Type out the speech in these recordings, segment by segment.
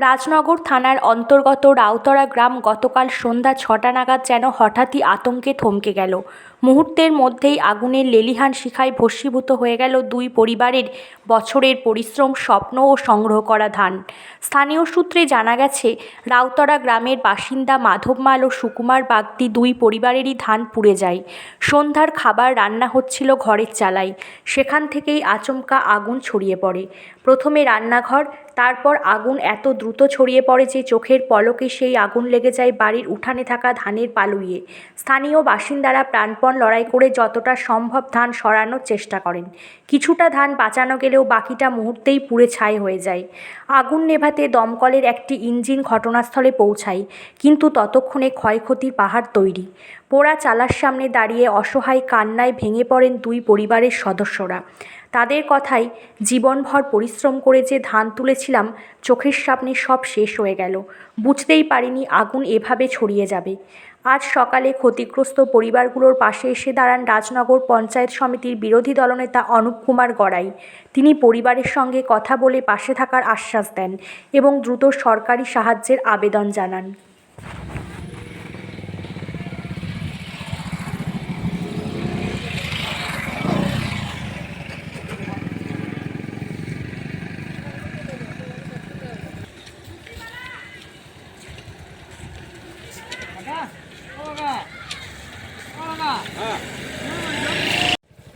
রাজনগর থানার অন্তর্গত রাউতরা গ্রাম গতকাল সন্ধ্যা ৬টা নাগাদ যেন হঠাৎই আতঙ্কে থমকে গেল। মুহূর্তের মধ্যেই আগুনের লেলিহান শিখায় ভস্মীভূত হয়ে গেল দুই পরিবারের বছরের পরিশ্রম, স্বপ্ন ও সংগ্রহ করা ধান। স্থানীয় সূত্রে জানা গেছে, রাউতরা গ্রামের বাসিন্দা মাধব মাল ও সুকুমার বাগদি দুই পরিবারেরই ধান পুড়ে যায়। সন্ধ্যার খাবার রান্না হচ্ছিল ঘরের চালায়, সেখান থেকেই আচমকা আগুন ছড়িয়ে পড়ে। প্রথমে রান্নাঘর, তারপর আগুন এত দ্রুত ছড়িয়ে পড়ে যে চোখের পলকে সেই আগুন লেগে যায় বাড়ির উঠানে থাকা ধানের পালুইয়ে। স্থানীয় বাসিন্দারা প্রাণপণ লড়াই করে যতটা সম্ভব ধান সরানোর চেষ্টা করেন। কিছুটা ধান বাঁচানো গেলেও বাকিটা মুহূর্তেই পুড়ে ছাই হয়ে যায়। আগুন নেভাতে দমকলের একটি ইঞ্জিন ঘটনাস্থলে পৌঁছায়, কিন্তু ততক্ষণে ক্ষয়ক্ষতির পাহাড় তৈরি। পোড়া চালার সামনে দাঁড়িয়ে অসহায় কান্নায় ভেঙে পড়েন দুই পরিবারের সদস্যরা। তাদের কথায়, জীবনভর পরিশ্রম করে যে ধান তুলেছিলাম, চোখের সামনে সব শেষ হয়ে গেল। বুঝতেই পারিনি আগুন এভাবে ছড়িয়ে যাবে। আজ সকালে ক্ষতিগ্রস্ত পরিবারগুলোর পাশে এসে দাঁড়ান রাজনগর পঞ্চায়েত সমিতির বিরোধী দলনেতা অনুপ কুমার গড়াই। তিনি পরিবারের সঙ্গে কথা বলে পাশে থাকার আশ্বাস দেন এবং দ্রুত সরকারি সাহায্যের আবেদন জানান।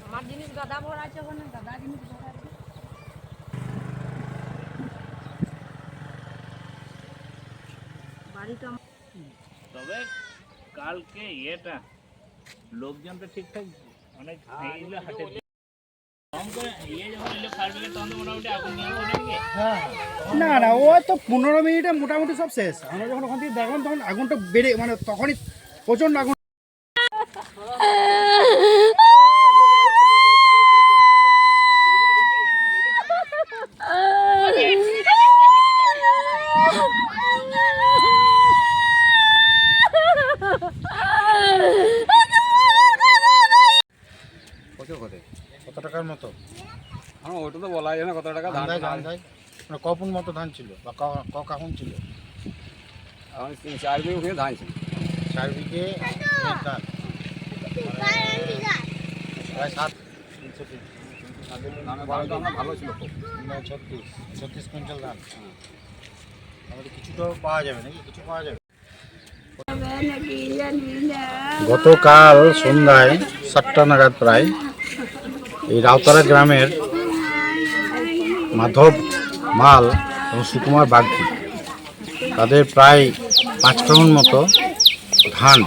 আমার জিনিস গাদা ভরা আছে, ওখানে গাদা জিনিস ভরা আছে। বাড়িটা তবে কালকে এটা লোকজন তো ঠিকঠাক অনেক এইগুলো হাটে না না, ও তো 15 মিনিটে মোটামুটি সব শেষ। আমরা যখন ওখান থেকে দেখলাম তখন আগুনটা বেড়ে, মানে তখনই প্রচণ্ড আগুন। কত টাকার মতো ওটা তো বলা যায় না কত টাকা ধান ধান যায়, মানে কপুন মতো ধান ছিল বা কাকুন ছিল? এখন 4 বিঘে ওখানে ধান ছিল। 4 বিঘে ধান, প্রায় 7 ধানের ভালো ছিল খুব, 36 কুইন্টাল ধান। আমাদের কিছুটা পাওয়া যাবে নাকি? কিছু পাওয়া যাবে। গতকাল সন্ধ্যায় 7টা নাগাদ প্রায় এই রাউতরা গ্রামের মাধব মাল এবং সুকুমার বাগদি তাদের প্রায় 5 কাউন মতো ধান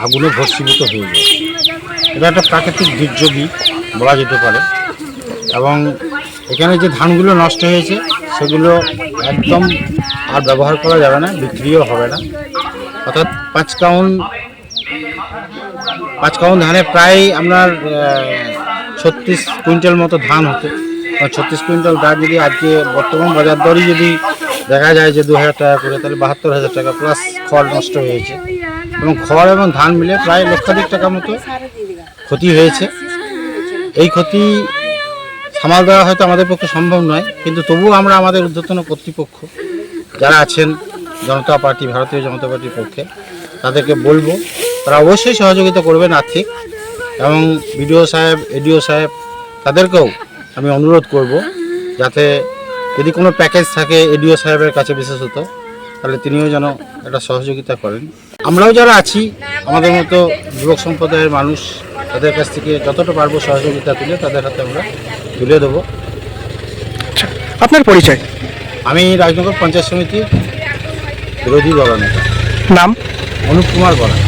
আগুনে ভস্মীভূত হয়ে যায়। এটা একটা প্রাকৃতিক দুর্যোগই বলা যেতে পারে। এবং এখানে যে ধানগুলো নষ্ট হয়েছে সেগুলো একদম আর ব্যবহার করা যাবে না, বিক্রিও হবে না। অর্থাৎ 5 কাউন ধানে প্রায় আপনার 36 কুইন্টাল মতো ধান হতো। 36 কুইন্টাল ধান যদি আজকে বর্তমান বাজার দরই যদি দেখা যায় যে 2000 টাকা করে, তাহলে 72,000 টাকা প্লাস খড় নষ্ট হয়েছে। এবং খড় এবং ধান মিলে প্রায় লক্ষাধিক টাকা মতো ক্ষতি হয়েছে। এই ক্ষতি সামাল দেওয়া হয়তো আমাদের পক্ষে সম্ভব নয়, কিন্তু তবুও আমরা আমাদের ঊর্ধ্বতন কর্তৃপক্ষ যারা আছেন জনতা পার্টি, ভারতীয় জনতা পার্টির পক্ষে, তাদেরকে বলবো তারা অবশ্যই সহযোগিতা করবেন আর্থিক। এবং বিডিও সাহেব, এডিও সাহেব, তাদেরকেও আমি অনুরোধ করব যাতে যদি কোনো প্যাকেজ থাকে এডিও সাহেবের কাছে বিশেষত, তাহলে তিনিও যেন একটা সহযোগিতা করেন। আমরাও যারা আছি, আমাদের মতো যুবক সম্প্রদায়ের মানুষ, তাদের কাছ থেকে যতটা পারবো সহযোগিতা তুলে তাদের হাতে আমরা তুলে দেবো। আপনার পরিচয়? আমি রাজনগর পঞ্চায়েত সমিতির বিরোধী দলনেতা। নাম? অনুপ কুমার গড়াই।